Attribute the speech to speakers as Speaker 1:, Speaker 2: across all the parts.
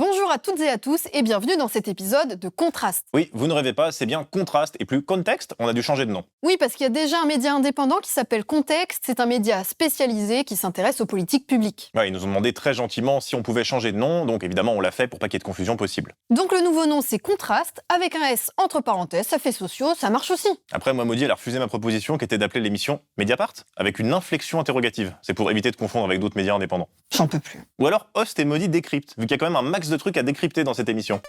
Speaker 1: Bonjour à toutes et à tous et bienvenue dans cet épisode de Contraste.
Speaker 2: Oui, vous ne rêvez pas, c'est bien Contraste et plus Contexte, on a dû changer de nom.
Speaker 1: Oui, parce qu'il y a déjà un média indépendant qui s'appelle Contexte, c'est un média spécialisé qui s'intéresse aux politiques publiques.
Speaker 2: Ouais, ils nous ont demandé très gentiment si on pouvait changer de nom, donc évidemment on l'a fait pour pas qu'il y ait de confusion possible.
Speaker 1: Donc le nouveau nom c'est Contraste, avec un S entre parenthèses, ça fait sociaux, ça marche aussi.
Speaker 2: Après, moi, Maudit, elle a refusé ma proposition qui était d'appeler l'émission Mediapart, avec une inflexion interrogative. C'est pour éviter de confondre avec d'autres médias indépendants.
Speaker 1: J'en peux plus.
Speaker 2: Ou alors Host et Maudit décryptent, vu qu'il y a quand même un max de trucs à décrypter dans cette émission.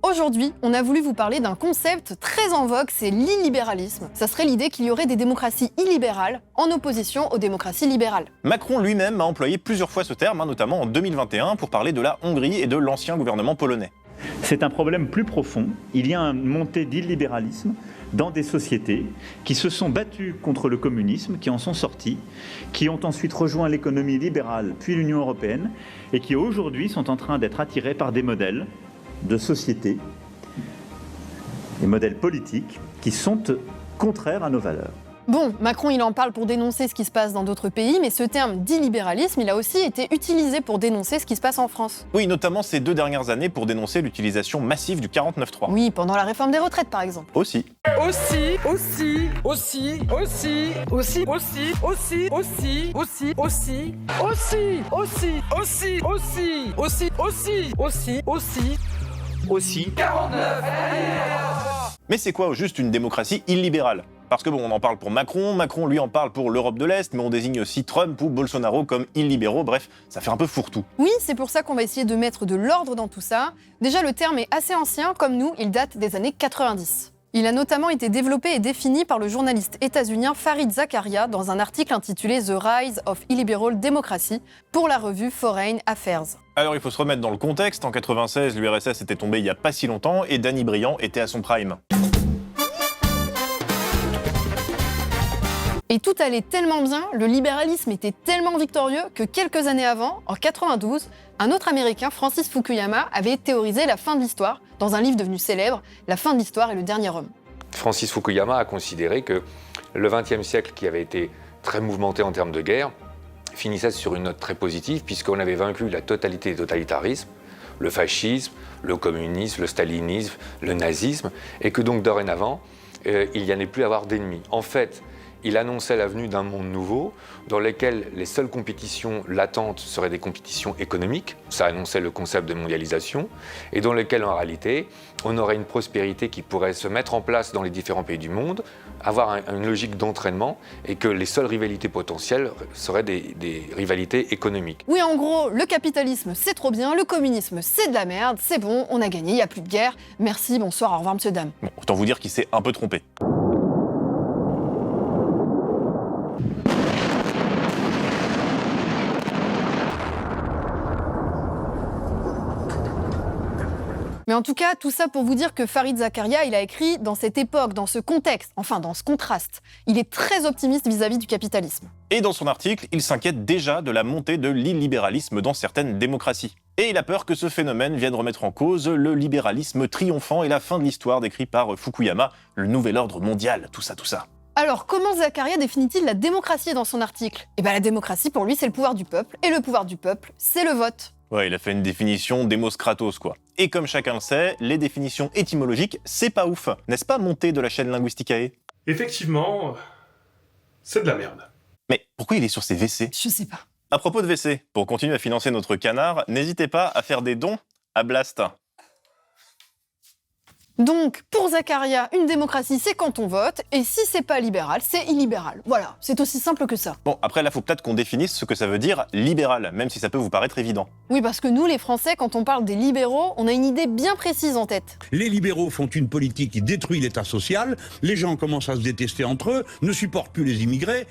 Speaker 1: Aujourd'hui, on a voulu vous parler d'un concept très en vogue, c'est l'illibéralisme. Ça serait l'idée qu'il y aurait des démocraties illibérales en opposition aux démocraties libérales.
Speaker 2: Macron lui-même a employé plusieurs fois ce terme, notamment en 2021, pour parler de la Hongrie et de l'ancien gouvernement polonais.
Speaker 3: C'est un problème plus profond. Il y a une montée d'illibéralisme dans des sociétés qui se sont battues contre le communisme, qui en sont sorties, qui ont ensuite rejoint l'économie libérale, puis l'Union européenne, et qui aujourd'hui sont en train d'être attirées par des modèles de société, des modèles politiques qui sont contraires à nos valeurs.
Speaker 1: Bon, Macron il en parle pour dénoncer ce qui se passe dans d'autres pays, mais ce terme d'illibéralisme, il a aussi été utilisé pour dénoncer ce qui se passe en France.
Speaker 2: Oui, notamment ces 2 dernières années pour dénoncer l'utilisation massive du 49.3.
Speaker 1: Oui, pendant la réforme des retraites par exemple.
Speaker 2: Aussi. Mais c'est quoi au juste une démocratie illibérale ? Parce que bon, on en parle pour Macron, Macron lui en parle pour l'Europe de l'Est, mais on désigne aussi Trump ou Bolsonaro comme illibéraux, bref, ça fait un peu fourre-tout.
Speaker 1: Oui, c'est pour ça qu'on va essayer de mettre de l'ordre dans tout ça. Déjà, le terme est assez ancien, comme nous, il date des années 90. Il a notamment été développé et défini par le journaliste états-unien Fareed Zakaria dans un article intitulé The Rise of Illiberal Democracy pour la revue Foreign Affairs.
Speaker 2: Alors il faut se remettre dans le contexte, en 96, l'URSS était tombée il y a pas si longtemps et Danny Briand était à son prime.
Speaker 1: Et tout allait tellement bien, le libéralisme était tellement victorieux que quelques années avant, en 92, un autre Américain, Francis Fukuyama, avait théorisé la fin de l'histoire dans un livre devenu célèbre, La fin de l'histoire et le dernier homme.
Speaker 4: Francis Fukuyama a considéré que le XXe siècle, qui avait été très mouvementé en termes de guerre, finissait sur une note très positive puisqu'on avait vaincu la totalité des totalitarismes, le fascisme, le communisme, le stalinisme, le nazisme, et que donc dorénavant, il n'y allait plus avoir d'ennemis. En fait, il annonçait la venue d'un monde nouveau dans lequel les seules compétitions latentes seraient des compétitions économiques, ça annonçait le concept de mondialisation, et dans lequel en réalité on aurait une prospérité qui pourrait se mettre en place dans les différents pays du monde, avoir une logique d'entraînement et que les seules rivalités potentielles seraient des rivalités économiques.
Speaker 1: Oui, en gros, le capitalisme c'est trop bien, le communisme c'est de la merde, c'est bon, on a gagné, il n'y a plus de guerre, merci, bonsoir, au revoir monsieur, dame.
Speaker 2: Bon, autant vous dire qu'il s'est un peu trompé.
Speaker 1: Mais en tout cas, tout ça pour vous dire que Fareed Zakaria, il a écrit dans cette époque, dans ce contexte, enfin dans ce contraste. Il est très optimiste vis-à-vis du capitalisme.
Speaker 2: Et dans son article, il s'inquiète déjà de la montée de l'illibéralisme dans certaines démocraties. Et il a peur que ce phénomène vienne remettre en cause le libéralisme triomphant et la fin de l'histoire décrit par Fukuyama, le nouvel ordre mondial, tout ça.
Speaker 1: Alors, comment Zakaria définit-il la démocratie dans son article ? Eh bien, la démocratie, pour lui, c'est le pouvoir du peuple, et le pouvoir du peuple, c'est le vote.
Speaker 2: Ouais, il a fait une définition Demos Kratos, quoi. Et comme chacun le sait, les définitions étymologiques, c'est pas ouf. N'est-ce pas monté de la chaîne Linguisticae ?
Speaker 5: Effectivement, c'est de la merde.
Speaker 2: Mais pourquoi il est sur ses WC ?
Speaker 1: Je sais pas.
Speaker 2: À propos de WC, pour continuer à financer notre canard, n'hésitez pas à faire des dons à Blast.
Speaker 1: Donc, pour Zakaria, une démocratie, c'est quand on vote, et si c'est pas libéral, c'est illibéral. Voilà, c'est aussi simple que ça.
Speaker 2: Bon, après là, faut peut-être qu'on définisse ce que ça veut dire libéral, même si ça peut vous paraître évident.
Speaker 1: Oui, parce que nous, les Français, quand on parle des libéraux, on a une idée bien précise en tête.
Speaker 6: Les libéraux font une politique qui détruit l'État social, les gens commencent à se détester entre eux, ne supportent plus les immigrés,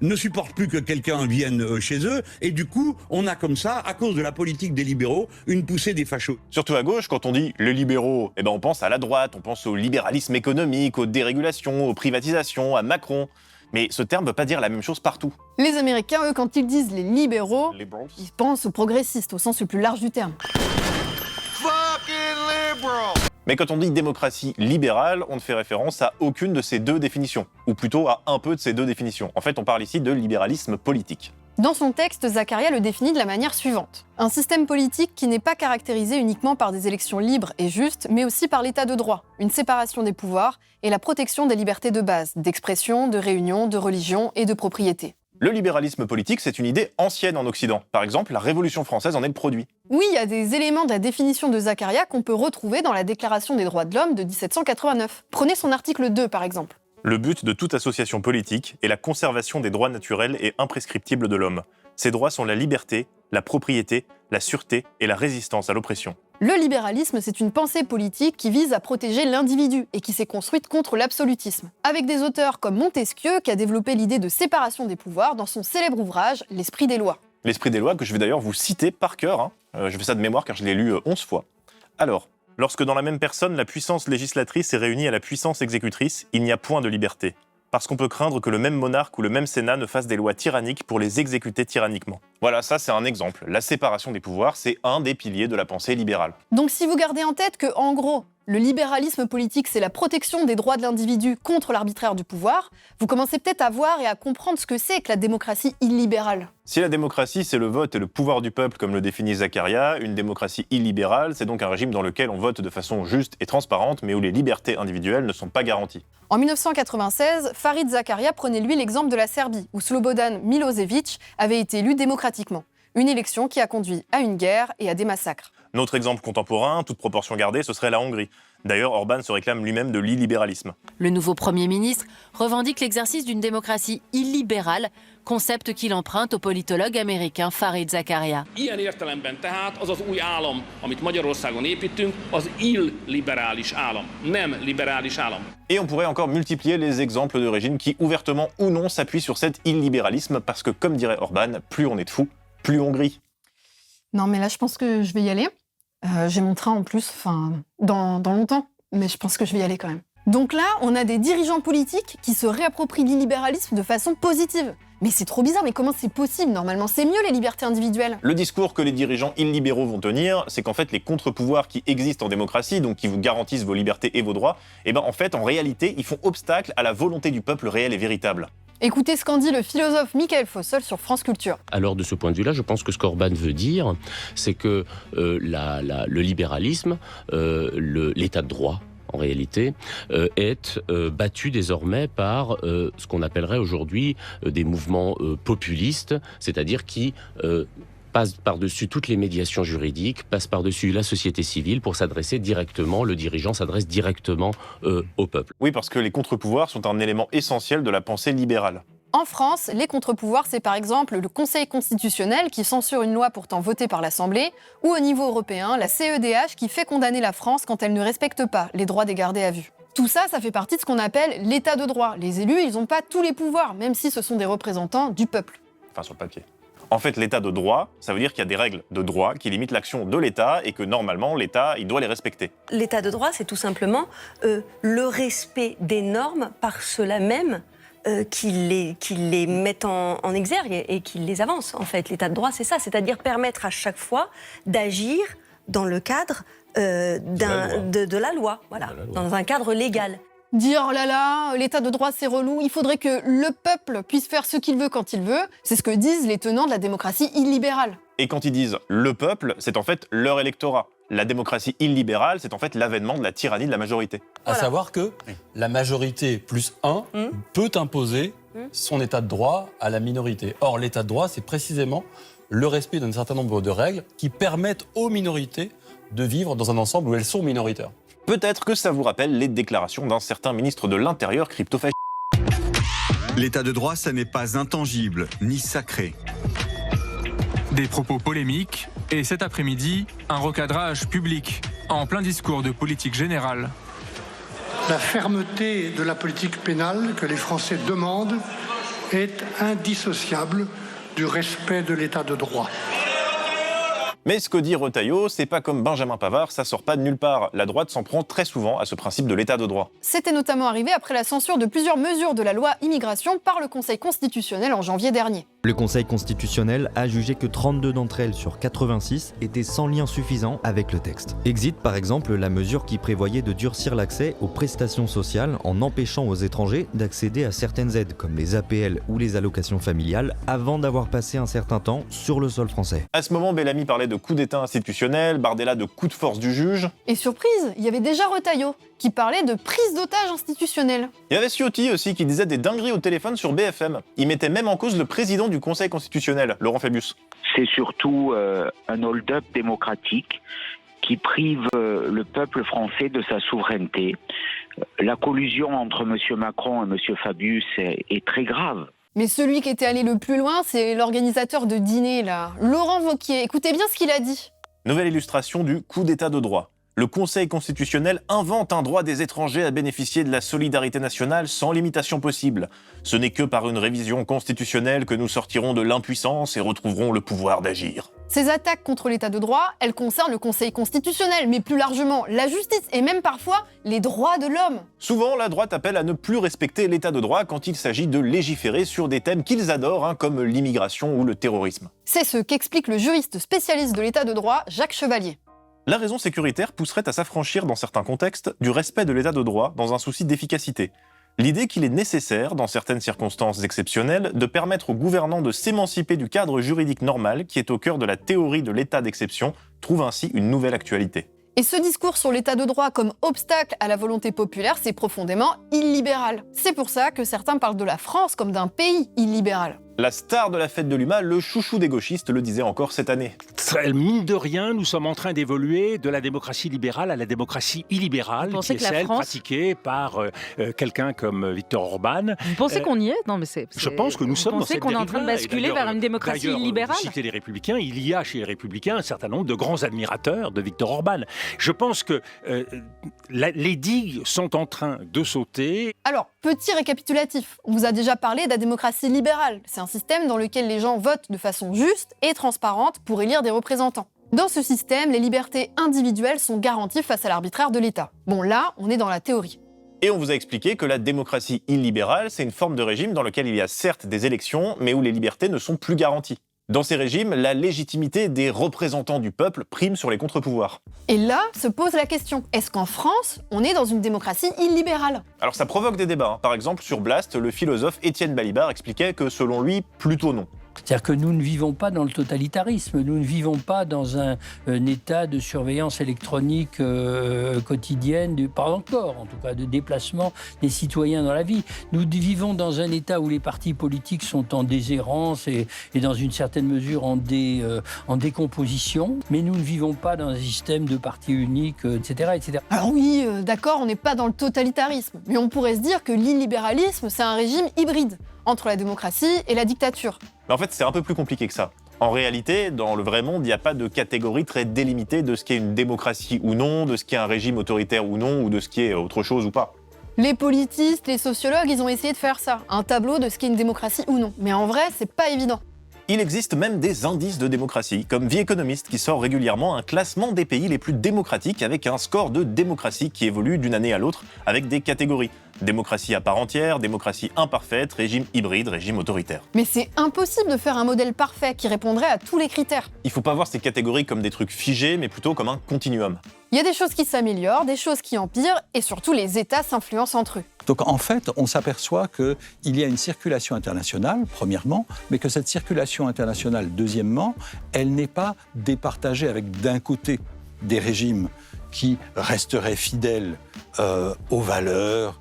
Speaker 6: ne supportent plus que quelqu'un vienne chez eux, et du coup, on a comme ça, à cause de la politique des libéraux, une poussée des fachos.
Speaker 2: Surtout à gauche, quand on dit les libéraux, eh ben on pense à la droite, on pense au libéralisme économique, aux dérégulations, aux privatisations, à Macron. Mais ce terme ne veut pas dire la même chose partout.
Speaker 1: Les Américains, eux, quand ils disent les libéraux,
Speaker 2: Liberals.
Speaker 1: ils pensent aux progressistes, au sens le plus large du terme.
Speaker 2: Mais quand on dit démocratie libérale, on ne fait référence à aucune de ces deux définitions, ou plutôt à un peu de ces deux définitions. En fait, on parle ici de libéralisme politique.
Speaker 1: Dans son texte, Zaccaria le définit de la manière suivante. Un système politique qui n'est pas caractérisé uniquement par des élections libres et justes, mais aussi par l'état de droit, une séparation des pouvoirs et la protection des libertés de base, d'expression, de réunion, de religion et de propriété.
Speaker 2: Le libéralisme politique, c'est une idée ancienne en Occident. Par exemple, la Révolution française en est le produit.
Speaker 1: Oui, il y a des éléments de la définition de Zaccaria qu'on peut retrouver dans la Déclaration des droits de l'homme de 1789. Prenez son article 2 par exemple.
Speaker 2: Le but de toute association politique est la conservation des droits naturels et imprescriptibles de l'homme. Ces droits sont la liberté, la propriété, la sûreté et la résistance à l'oppression.
Speaker 1: Le libéralisme, c'est une pensée politique qui vise à protéger l'individu et qui s'est construite contre l'absolutisme. Avec des auteurs comme Montesquieu qui a développé l'idée de séparation des pouvoirs dans son célèbre ouvrage « L'esprit des lois ».
Speaker 2: L'esprit des lois que je vais d'ailleurs vous citer par cœur. Je fais ça de mémoire car je l'ai lu 11 fois. Alors, lorsque dans la même personne, la puissance législatrice est réunie à la puissance exécutrice, il n'y a point de liberté. Parce qu'on peut craindre que le même monarque ou le même Sénat ne fasse des lois tyranniques pour les exécuter tyranniquement. Voilà, ça c'est un exemple. La séparation des pouvoirs, c'est un des piliers de la pensée libérale.
Speaker 1: Donc si vous gardez en tête que, en gros, le libéralisme politique, c'est la protection des droits de l'individu contre l'arbitraire du pouvoir, vous commencez peut-être à voir et à comprendre ce que c'est que la démocratie illibérale.
Speaker 2: Si la démocratie, c'est le vote et le pouvoir du peuple, comme le définit Zaccaria, une démocratie illibérale, c'est donc un régime dans lequel on vote de façon juste et transparente, mais où les libertés individuelles ne sont pas garanties.
Speaker 1: En 1996, Farid Zaccaria prenait lui l'exemple de la Serbie, où Slobodan Milosevic avait été élu démocratiquement. Une élection qui a conduit à une guerre et à des massacres.
Speaker 2: Notre exemple contemporain, toute proportion gardée, ce serait la Hongrie. D'ailleurs, Orban se réclame lui-même de l'illibéralisme.
Speaker 7: Le nouveau Premier ministre revendique l'exercice d'une démocratie illibérale, concept qu'il emprunte au politologue américain Farid Zaccaria.
Speaker 8: Ilyen értelemben tehát az az új állam, amit Magyarországon építünk, az illiberális állam, nem liberális állam.
Speaker 2: Et on pourrait encore multiplier les exemples de régimes qui, ouvertement ou non, s'appuient sur cet illibéralisme, parce que, comme dirait Orban, plus on est de fous, plus on grille.
Speaker 1: Non mais là je pense que je vais y aller. J'ai mon train en plus, dans longtemps, mais je pense que je vais y aller quand même. Donc là, on a des dirigeants politiques qui se réapproprient l'illibéralisme de façon positive. Mais c'est trop bizarre, mais comment c'est possible? Normalement, c'est mieux les libertés individuelles.
Speaker 2: Le discours que les dirigeants illibéraux vont tenir, c'est qu'en fait, les contre-pouvoirs qui existent en démocratie, donc qui vous garantissent vos libertés et vos droits, en réalité, ils font obstacle à la volonté du peuple réel et véritable.
Speaker 1: Écoutez ce qu'en dit le philosophe Michael Fossel sur France Culture.
Speaker 9: Alors de ce point de vue-là, je pense que ce qu'Orban veut dire, c'est que le libéralisme, l'état de droit, en réalité, est battu désormais par ce qu'on appellerait aujourd'hui des mouvements populistes, c'est-à-dire qui passe par-dessus toutes les médiations juridiques, passe par-dessus la société civile pour s'adresser directement, le dirigeant s'adresse directement au peuple.
Speaker 2: Oui, parce que les contre-pouvoirs sont un élément essentiel de la pensée libérale.
Speaker 1: En France, les contre-pouvoirs, c'est par exemple le Conseil constitutionnel qui censure une loi pourtant votée par l'Assemblée, ou au niveau européen, la CEDH qui fait condamner la France quand elle ne respecte pas les droits des gardés à vue. Tout ça, ça fait partie de ce qu'on appelle l'état de droit. Les élus, ils n'ont pas tous les pouvoirs, même si ce sont des représentants du peuple.
Speaker 2: Enfin, sur le papier. En fait, l'état de droit, ça veut dire qu'il y a des règles de droit qui limitent l'action de l'État et que normalement, l'État, il doit les respecter.
Speaker 10: L'état de droit, c'est tout simplement le respect des normes par ceux-là même qui les mettent en exergue et qui les avancent, en fait. L'état de droit, c'est ça, c'est-à-dire permettre à chaque fois d'agir dans le cadre de la loi, voilà, dans un cadre légal.
Speaker 1: Dire oh là là, l'état de droit c'est relou, il faudrait que le peuple puisse faire ce qu'il veut quand il veut, c'est ce que disent les tenants de la démocratie illibérale.
Speaker 2: Et quand ils disent le peuple, c'est en fait leur électorat. La démocratie illibérale, c'est en fait l'avènement de la tyrannie de la majorité.
Speaker 11: À savoir que la majorité plus 1 peut imposer son état de droit à la minorité. Or, l'état de droit, c'est précisément le respect d'un certain nombre de règles qui permettent aux minorités de vivre dans un ensemble où elles sont minoritaires.
Speaker 2: Peut-être que ça vous rappelle les déclarations d'un certain ministre de l'Intérieur crypto-fasciste.
Speaker 12: L'état de droit, ça n'est pas intangible, ni sacré.
Speaker 13: Des propos polémiques et cet après-midi, un recadrage public en plein discours de politique générale.
Speaker 14: La fermeté de la politique pénale que les Français demandent est indissociable du respect de l'état de droit.
Speaker 2: Mais ce que dit Retailleau, c'est pas comme Benjamin Pavard, ça sort pas de nulle part. La droite s'en prend très souvent à ce principe de l'état de droit.
Speaker 1: C'était notamment arrivé après la censure de plusieurs mesures de la loi immigration par le Conseil constitutionnel en janvier dernier.
Speaker 15: Le Conseil constitutionnel a jugé que 32 d'entre elles sur 86 étaient sans lien suffisant avec le texte. Exit par exemple la mesure qui prévoyait de durcir l'accès aux prestations sociales en empêchant aux étrangers d'accéder à certaines aides comme les APL ou les allocations familiales avant d'avoir passé un certain temps sur le sol français.
Speaker 2: À ce moment, Bellamy parlait de coup d'état institutionnel, Bardella de coup de force du juge.
Speaker 1: Et surprise, il y avait déjà Retailleau qui parlait de prise d'otage institutionnelle.
Speaker 2: Il y avait Ciotti aussi qui disait des dingueries au téléphone sur BFM. Il mettait même en cause le président du Conseil constitutionnel, Laurent Fabius.
Speaker 16: C'est surtout un hold-up démocratique qui prive le peuple français de sa souveraineté. La collusion entre M. Macron et M. Fabius est très grave.
Speaker 1: Mais celui qui était allé le plus loin, c'est l'organisateur de dîner, là, Laurent Wauquiez. Écoutez bien ce qu'il a dit.
Speaker 2: Nouvelle illustration du coup d'état de droit. Le Conseil constitutionnel invente un droit des étrangers à bénéficier de la solidarité nationale sans limitation possible. Ce n'est que par une révision constitutionnelle que nous sortirons de l'impuissance et retrouverons le pouvoir d'agir.
Speaker 1: Ces attaques contre l'état de droit, elles concernent le Conseil constitutionnel, mais plus largement la justice et même parfois les droits de l'homme.
Speaker 2: Souvent, la droite appelle à ne plus respecter l'état de droit quand il s'agit de légiférer sur des thèmes qu'ils adorent, comme l'immigration ou le terrorisme.
Speaker 1: C'est ce qu'explique le juriste spécialiste de l'état de droit, Jacques Chevalier.
Speaker 2: La raison sécuritaire pousserait à s'affranchir dans certains contextes du respect de l'état de droit dans un souci d'efficacité. L'idée qu'il est nécessaire, dans certaines circonstances exceptionnelles, de permettre aux gouvernants de s'émanciper du cadre juridique normal qui est au cœur de la théorie de l'état d'exception trouve ainsi une nouvelle actualité.
Speaker 1: Et ce discours sur l'état de droit comme obstacle à la volonté populaire, c'est profondément illibéral. C'est pour ça que certains parlent de la France comme d'un pays illibéral.
Speaker 2: La star de la fête de l'UMA, le chouchou des gauchistes, le disait encore cette année.
Speaker 17: Mine de rien, nous sommes en train d'évoluer de la démocratie libérale à la démocratie illibérale, qui est celle pratiquée par quelqu'un comme Viktor Orban.
Speaker 18: Vous pensez qu'on y est? Non, mais
Speaker 17: je pense que nous sommes dans cette
Speaker 18: dérive-là. Vous pensez qu'on est en train de basculer vers une démocratie illibérale?
Speaker 17: Vous citez les Républicains, il y a chez les Républicains un certain nombre de grands admirateurs de Viktor Orban. Je pense que les digues sont en train de sauter.
Speaker 1: Alors, petit récapitulatif. On vous a déjà parlé de la démocratie libérale. C'est un système dans lequel les gens votent de façon juste et transparente pour élire des représentants. Dans ce système, les libertés individuelles sont garanties face à l'arbitraire de l'État. Bon, là, on est dans la théorie.
Speaker 2: Et on vous a expliqué que la démocratie illibérale, c'est une forme de régime dans lequel il y a certes des élections, mais où les libertés ne sont plus garanties. Dans ces régimes, la légitimité des représentants du peuple prime sur les contre-pouvoirs.
Speaker 1: Et là se pose la question, est-ce qu'en France, on est dans une démocratie illibérale?
Speaker 2: Alors ça provoque des débats. Par exemple, sur Blast, le philosophe Étienne Balibar expliquait que selon lui, plutôt non.
Speaker 19: C'est-à-dire que nous ne vivons pas dans le totalitarisme, nous ne vivons pas dans un état de surveillance électronique quotidienne, pas encore en tout cas, de déplacement des citoyens dans la vie. Nous vivons dans un état où les partis politiques sont en déshérence et dans une certaine mesure en décomposition, mais nous ne vivons pas dans un système de partis uniques, etc., etc.
Speaker 1: Alors oui, d'accord, on n'est pas dans le totalitarisme, mais on pourrait se dire que l'illibéralisme, c'est un régime hybride entre la démocratie et la dictature.
Speaker 2: Mais en fait, c'est un peu plus compliqué que ça. En réalité, dans le vrai monde, il n'y a pas de catégorie très délimitée de ce qu'est une démocratie ou non, de ce qu'est un régime autoritaire ou non, ou de ce qui est autre chose ou pas.
Speaker 1: Les politistes, les sociologues, ils ont essayé de faire ça, un tableau de ce qu'est une démocratie ou non. Mais en vrai, c'est pas évident.
Speaker 2: Il existe même des indices de démocratie, comme Vie économiste qui sort régulièrement un classement des pays les plus démocratiques avec un score de démocratie qui évolue d'une année à l'autre avec des catégories. Démocratie à part entière, démocratie imparfaite, régime hybride, régime autoritaire.
Speaker 1: Mais c'est impossible de faire un modèle parfait qui répondrait à tous les critères.
Speaker 2: Il faut pas voir ces catégories comme des trucs figés, mais plutôt comme un continuum.
Speaker 1: Il y a des choses qui s'améliorent, des choses qui empirent, et surtout les États s'influencent entre eux.
Speaker 20: Donc en fait, on s'aperçoit qu'il y a une circulation internationale, premièrement, mais que cette circulation internationale, deuxièmement, elle n'est pas départagée avec d'un côté des régimes qui resteraient fidèles aux valeurs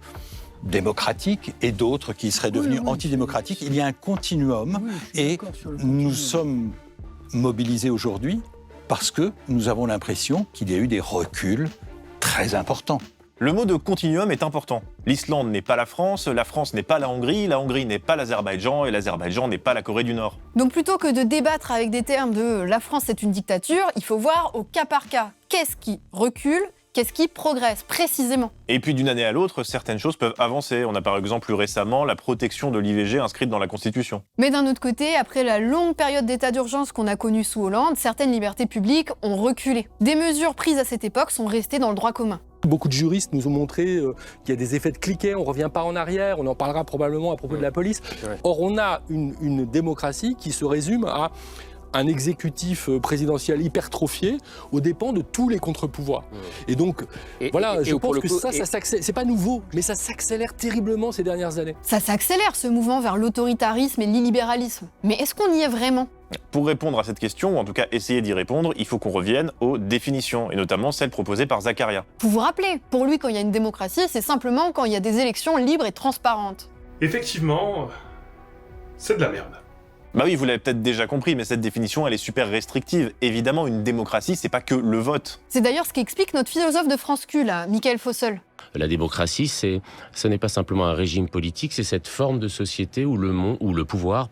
Speaker 20: démocratiques et d'autres qui seraient devenus antidémocratiques. Il y a un continuum et nous sommes mobilisés aujourd'hui parce que nous avons l'impression qu'il y a eu des reculs très importants.
Speaker 2: Le mot de continuum est important. L'Islande n'est pas la France n'est pas la Hongrie n'est pas l'Azerbaïdjan et l'Azerbaïdjan n'est pas la Corée du Nord.
Speaker 1: Donc plutôt que de débattre avec des termes de « la France est une dictature », il faut voir au cas par cas qu'est-ce qui recule, qu'est-ce qui progresse précisément.
Speaker 2: Et puis d'une année à l'autre, certaines choses peuvent avancer. On a par exemple plus récemment la protection de l'IVG inscrite dans la Constitution.
Speaker 1: Mais d'un autre côté, après la longue période d'état d'urgence qu'on a connue sous Hollande, certaines libertés publiques ont reculé. Des mesures prises à cette époque sont restées dans le droit commun.
Speaker 21: Beaucoup de juristes nous ont montré qu'il y a des effets de cliquet, on ne revient pas en arrière, on en parlera probablement à propos de la police. Or, on a une démocratie qui se résume à un exécutif présidentiel hypertrophié aux dépens de tous les contre-pouvoirs. Je pense que ça s'accélère. C'est pas nouveau, mais ça s'accélère terriblement ces dernières années.
Speaker 1: Ça s'accélère, ce mouvement vers l'autoritarisme et l'illibéralisme. Mais est-ce qu'on y est vraiment ?
Speaker 2: Pour répondre à cette question, ou en tout cas essayer d'y répondre, il faut qu'on revienne aux définitions, et notamment celles proposées par Zakaria.
Speaker 1: Vous vous rappelez, pour lui, quand il y a une démocratie, c'est simplement quand il y a des élections libres et transparentes.
Speaker 5: Effectivement, c'est de la merde.
Speaker 2: Bah oui, vous l'avez peut-être déjà compris, mais cette définition, elle est super restrictive. Évidemment, une démocratie, c'est pas que le vote.
Speaker 1: C'est d'ailleurs ce qu'explique notre philosophe de France Q, là, Michael Fossel.
Speaker 9: La démocratie, ce n'est pas simplement un régime politique, c'est cette forme de société où le pouvoir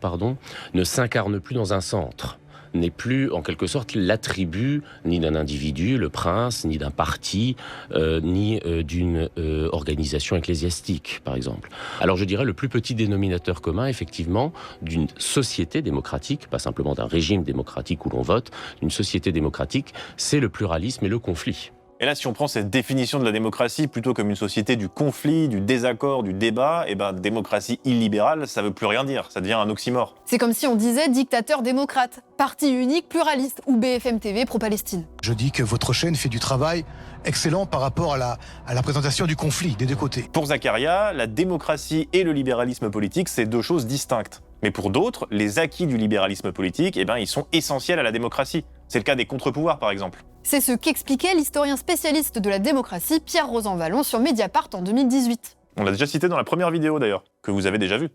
Speaker 9: ne s'incarne plus dans un centre, n'est plus en quelque sorte l'attribut ni d'un individu, le prince, ni d'un parti, ni d'une organisation ecclésiastique, par exemple. Alors je dirais le plus petit dénominateur commun, effectivement, d'une société démocratique, pas simplement d'un régime démocratique où l'on vote, d'une société démocratique, c'est le pluralisme et le conflit.
Speaker 2: Et là, si on prend cette définition de la démocratie plutôt comme une société du conflit, du désaccord, du débat, démocratie illibérale, ça veut plus rien dire, ça devient un oxymore.
Speaker 1: C'est comme si on disait dictateur démocrate, parti unique pluraliste ou BFM TV pro-Palestine.
Speaker 22: Je dis que votre chaîne fait du travail excellent par rapport à la présentation du conflit des deux côtés.
Speaker 2: Pour Zakaria, la démocratie et le libéralisme politique, c'est deux choses distinctes. Mais pour d'autres, les acquis du libéralisme politique, ils sont essentiels à la démocratie. C'est le cas des contre-pouvoirs, par exemple.
Speaker 1: C'est ce qu'expliquait l'historien spécialiste de la démocratie Pierre Rosanvallon sur Mediapart en 2018.
Speaker 2: On l'a déjà cité dans la première vidéo d'ailleurs, que vous avez déjà vue,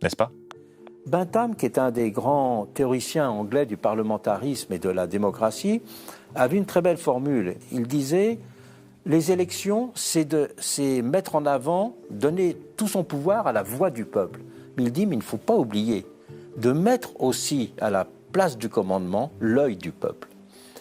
Speaker 2: n'est-ce pas ?
Speaker 23: Bentham, qui est un des grands théoriciens anglais du parlementarisme et de la démocratie, avait une très belle formule. Il disait « Les élections, c'est mettre en avant, donner tout son pouvoir à la voix du peuple. » Mais il dit « Mais il ne faut pas oublier de mettre aussi à la place du commandement l'œil du peuple. »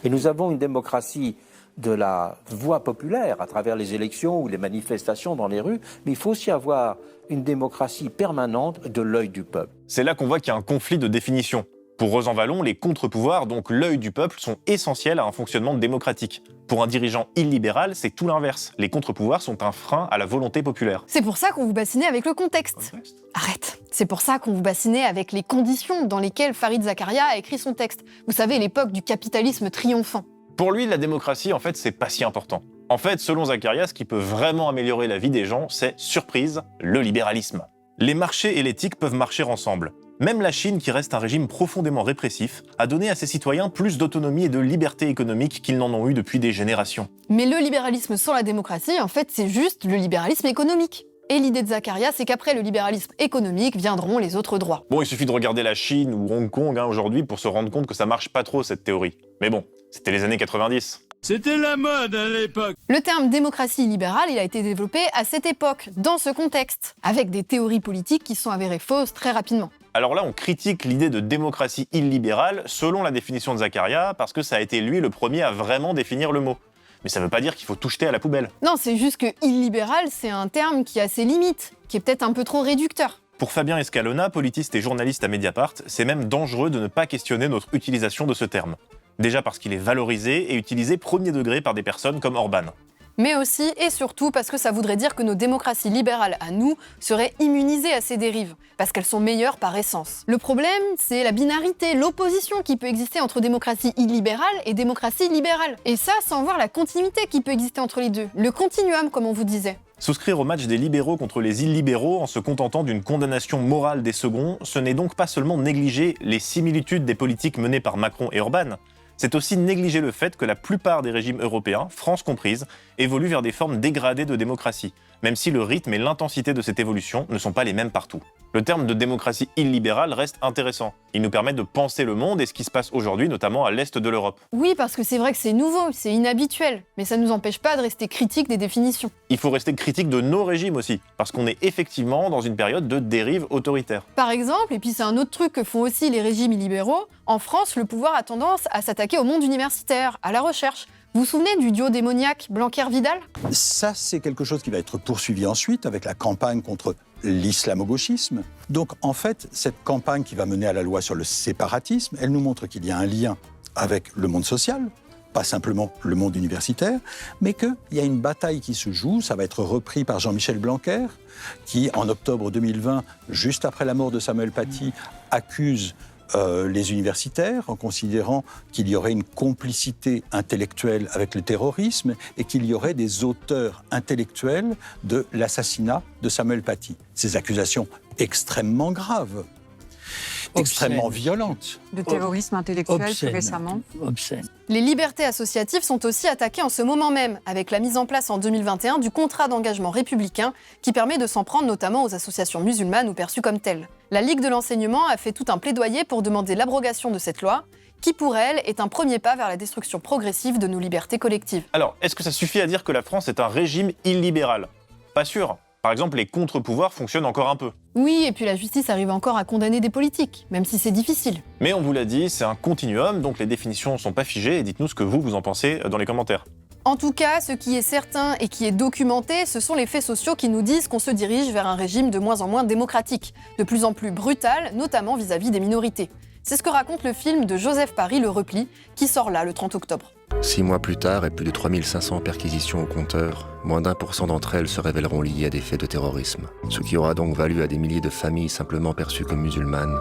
Speaker 23: Et nous avons une démocratie de la voix populaire à travers les élections ou les manifestations dans les rues, mais il faut aussi avoir une démocratie permanente de l'œil du peuple.
Speaker 2: C'est là qu'on voit qu'il y a un conflit de définition. Pour Rosanvallon, les contre-pouvoirs, donc l'œil du peuple, sont essentiels à un fonctionnement démocratique. Pour un dirigeant illibéral, c'est tout l'inverse. Les contre-pouvoirs sont un frein à la volonté populaire.
Speaker 1: C'est pour ça qu'on vous bassinait avec le contexte. Arrête. C'est pour ça qu'on vous bassinait avec les conditions dans lesquelles Fareed Zakaria a écrit son texte. Vous savez, l'époque du capitalisme triomphant.
Speaker 2: Pour lui, la démocratie, en fait, c'est pas si important. En fait, selon Zakaria, ce qui peut vraiment améliorer la vie des gens, c'est, surprise, le libéralisme. Les marchés et l'éthique peuvent marcher ensemble. Même la Chine, qui reste un régime profondément répressif, a donné à ses citoyens plus d'autonomie et de liberté économique qu'ils n'en ont eu depuis des générations.
Speaker 1: Mais le libéralisme sans la démocratie, en fait, c'est juste le libéralisme économique. Et l'idée de Zakaria, c'est qu'après le libéralisme économique viendront les autres droits.
Speaker 2: Bon, il suffit de regarder la Chine ou Hong Kong aujourd'hui pour se rendre compte que ça marche pas trop cette théorie. Mais bon, c'était les années 90.
Speaker 24: C'était la mode à l'époque.
Speaker 1: Le terme démocratie libérale, il a été développé à cette époque, dans ce contexte, avec des théories politiques qui sont avérées fausses très rapidement.
Speaker 2: Alors là, on critique l'idée de démocratie illibérale selon la définition de Zakaria, parce que ça a été lui le premier à vraiment définir le mot. Mais ça veut pas dire qu'il faut tout jeter à la poubelle.
Speaker 1: Non, c'est juste que illibéral, c'est un terme qui a ses limites, qui est peut-être un peu trop réducteur.
Speaker 2: Pour Fabien Escalona, politiste et journaliste à Mediapart, c'est même dangereux de ne pas questionner notre utilisation de ce terme. Déjà parce qu'il est valorisé et utilisé premier degré par des personnes comme Orban.
Speaker 1: Mais aussi et surtout parce que ça voudrait dire que nos démocraties libérales à nous seraient immunisées à ces dérives, parce qu'elles sont meilleures par essence. Le problème, c'est la binarité, l'opposition qui peut exister entre démocratie illibérale et démocratie libérale. Et ça, sans voir la continuité qui peut exister entre les deux, le continuum comme on vous disait.
Speaker 2: Souscrire au match des libéraux contre les illibéraux en se contentant d'une condamnation morale des seconds, ce n'est donc pas seulement négliger les similitudes des politiques menées par Macron et Orban, c'est aussi négliger le fait que la plupart des régimes européens, France comprise, évoluent vers des formes dégradées de démocratie, même si le rythme et l'intensité de cette évolution ne sont pas les mêmes partout. Le terme de démocratie illibérale reste intéressant. Il nous permet de penser le monde et ce qui se passe aujourd'hui, notamment à l'est de l'Europe.
Speaker 1: Oui, parce que c'est vrai que c'est nouveau, c'est inhabituel, mais ça ne nous empêche pas de rester critique des définitions.
Speaker 2: Il faut rester critique de nos régimes aussi, parce qu'on est effectivement dans une période de dérive autoritaire.
Speaker 1: Par exemple, et puis c'est un autre truc que font aussi les régimes illibéraux, en France, le pouvoir a tendance à s'attaquer au monde universitaire, à la recherche. Vous vous souvenez du duo démoniaque Blanquer-Vidal ?
Speaker 20: Ça, c'est quelque chose qui va être poursuivi ensuite avec la campagne contre l'islamo-gauchisme. Donc, en fait, cette campagne qui va mener à la loi sur le séparatisme, elle nous montre qu'il y a un lien avec le monde social, pas simplement le monde universitaire, mais qu'il y a une bataille qui se joue. Ça va être repris par Jean-Michel Blanquer, qui, en octobre 2020, juste après la mort de Samuel Paty, accuse les universitaires en considérant qu'il y aurait une complicité intellectuelle avec le terrorisme et qu'il y aurait des auteurs intellectuels de l'assassinat de Samuel Paty. Ces accusations extrêmement graves, extrêmement violentes.
Speaker 3: De terrorisme intellectuel plus récemment.
Speaker 19: Obscène.
Speaker 1: Les libertés associatives sont aussi attaquées en ce moment même, avec la mise en place en 2021 du contrat d'engagement républicain qui permet de s'en prendre notamment aux associations musulmanes ou perçues comme telles. La Ligue de l'enseignement a fait tout un plaidoyer pour demander l'abrogation de cette loi, qui pour elle est un premier pas vers la destruction progressive de nos libertés collectives.
Speaker 2: Alors, est-ce que ça suffit à dire que la France est un régime illibéral? Pas sûr. Par exemple, les contre-pouvoirs fonctionnent encore un peu.
Speaker 1: Oui, et puis la justice arrive encore à condamner des politiques, même si c'est difficile.
Speaker 2: Mais on vous l'a dit, c'est un continuum, donc les définitions ne sont pas figées, et dites-nous ce que vous en pensez dans les commentaires.
Speaker 1: En tout cas, ce qui est certain et qui est documenté, ce sont les faits sociaux qui nous disent qu'on se dirige vers un régime de moins en moins démocratique, de plus en plus brutal, notamment vis-à-vis des minorités. C'est ce que raconte le film de Joseph Paris, Le Repli, qui sort là, le 30 octobre.
Speaker 4: 6 mois plus tard et plus de 3500 perquisitions au compteur, moins d'1% d'entre elles se révéleront liées à des faits de terrorisme. Ce qui aura donc valu à des milliers de familles simplement perçues comme musulmanes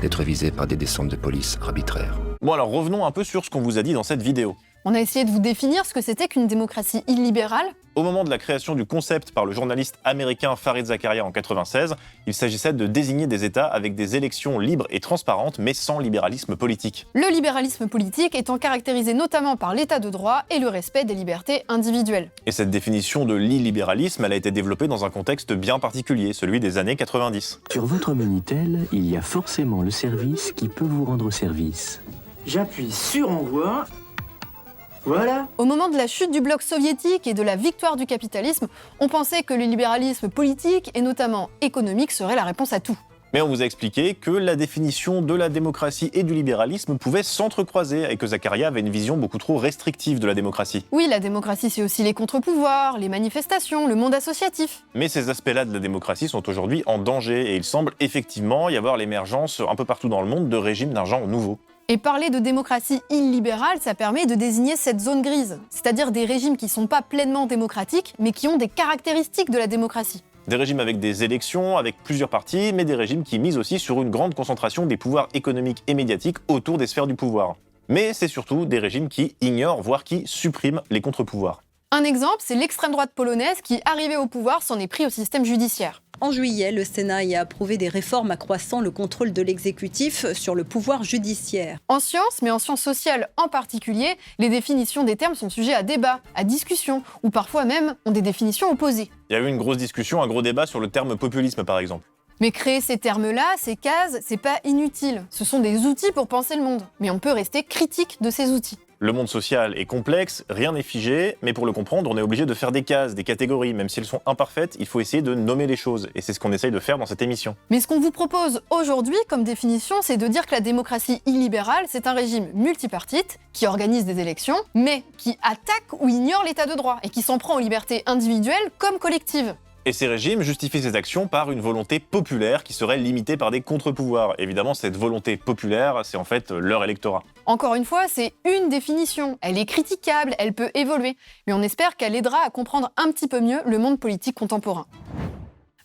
Speaker 4: d'être visées par des descentes de police arbitraires.
Speaker 2: Bon alors revenons un peu sur ce qu'on vous a dit dans cette vidéo.
Speaker 1: On a essayé de vous définir ce que c'était qu'une démocratie illibérale.
Speaker 2: Au moment de la création du concept par le journaliste américain Fareed Zakaria en 1996, il s'agissait de désigner des États avec des élections libres et transparentes, mais sans libéralisme politique.
Speaker 1: Le libéralisme politique étant caractérisé notamment par l'état de droit et le respect des libertés individuelles.
Speaker 2: Et cette définition de l'illibéralisme, elle a été développée dans un contexte bien particulier, celui des années 90.
Speaker 6: Sur votre Minitel, il y a forcément le service qui peut vous rendre service.
Speaker 7: J'appuie sur Envoi. Voilà.
Speaker 1: Au moment de la chute du bloc soviétique et de la victoire du capitalisme, on pensait que le libéralisme politique et notamment économique serait la réponse à tout.
Speaker 2: Mais on vous a expliqué que la définition de la démocratie et du libéralisme pouvait s'entrecroiser et que Zakaria avait une vision beaucoup trop restrictive de la démocratie.
Speaker 1: Oui, la démocratie, c'est aussi les contre-pouvoirs, les manifestations, le monde associatif.
Speaker 2: Mais ces aspects-là de la démocratie sont aujourd'hui en danger et il semble effectivement y avoir l'émergence un peu partout dans le monde de régimes d'un genre nouveau.
Speaker 1: Et parler de démocratie illibérale, ça permet de désigner cette zone grise, c'est-à-dire des régimes qui ne sont pas pleinement démocratiques, mais qui ont des caractéristiques de la démocratie.
Speaker 2: Des régimes avec des élections, avec plusieurs partis, mais des régimes qui misent aussi sur une grande concentration des pouvoirs économiques et médiatiques autour des sphères du pouvoir. Mais c'est surtout des régimes qui ignorent, voire qui suppriment les contre-pouvoirs.
Speaker 1: Un exemple, c'est l'extrême droite polonaise qui, arrivée au pouvoir, s'en est pris au système judiciaire.
Speaker 25: En juillet, le Sénat y a approuvé des réformes accroissant le contrôle de l'exécutif sur le pouvoir judiciaire.
Speaker 1: En sciences, mais en sciences sociales en particulier, les définitions des termes sont sujets à débat, à discussion, ou parfois même ont des définitions opposées.
Speaker 2: Il y a eu une grosse discussion, un gros débat sur le terme populisme par exemple.
Speaker 1: Mais créer ces termes-là, ces cases, c'est pas inutile. Ce sont des outils pour penser le monde. Mais on peut rester critique de ces outils.
Speaker 2: Le monde social est complexe, rien n'est figé, mais pour le comprendre, on est obligé de faire des cases, des catégories. Même si elles sont imparfaites, il faut essayer de nommer les choses. Et c'est ce qu'on essaye de faire dans cette émission.
Speaker 1: Mais ce qu'on vous propose aujourd'hui comme définition, c'est de dire que la démocratie illibérale, c'est un régime multipartite qui organise des élections, mais qui attaque ou ignore l'état de droit et qui s'en prend aux libertés individuelles comme collectives.
Speaker 2: Et ces régimes justifient ces actions par une volonté populaire qui serait limitée par des contre-pouvoirs. Évidemment, cette volonté populaire, c'est en fait leur électorat.
Speaker 1: Encore une fois, c'est une définition. Elle est critiquable, elle peut évoluer. Mais on espère qu'elle aidera à comprendre un petit peu mieux le monde politique contemporain.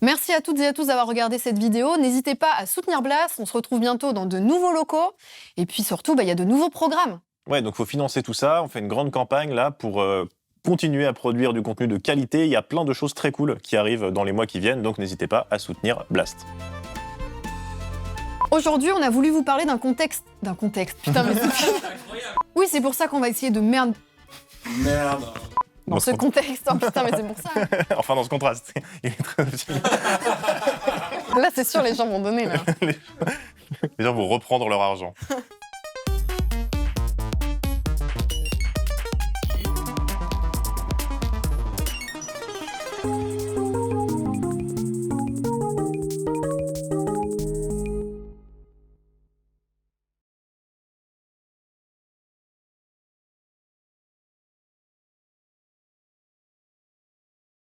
Speaker 1: Merci à toutes et à tous d'avoir regardé cette vidéo. N'hésitez pas à soutenir Blast. On se retrouve bientôt dans de nouveaux locaux. Et puis surtout, il y a de nouveaux programmes.
Speaker 2: Ouais, donc il faut financer tout ça. On fait une grande campagne là pour continuer à produire du contenu de qualité. Il y a plein de choses très cool qui arrivent dans les mois qui viennent, donc n'hésitez pas à soutenir Blast.
Speaker 1: Aujourd'hui, on a voulu vous parler d'un contexte. Putain, mais c'est... Oui, c'est pour ça qu'on va essayer de Merde. Dans ce contexte. Oh, putain, mais c'est pour ça.
Speaker 2: Enfin, dans ce contraste. Il est très...
Speaker 1: Là, c'est sûr, les gens vont donner, là.
Speaker 2: Les gens vont reprendre leur argent.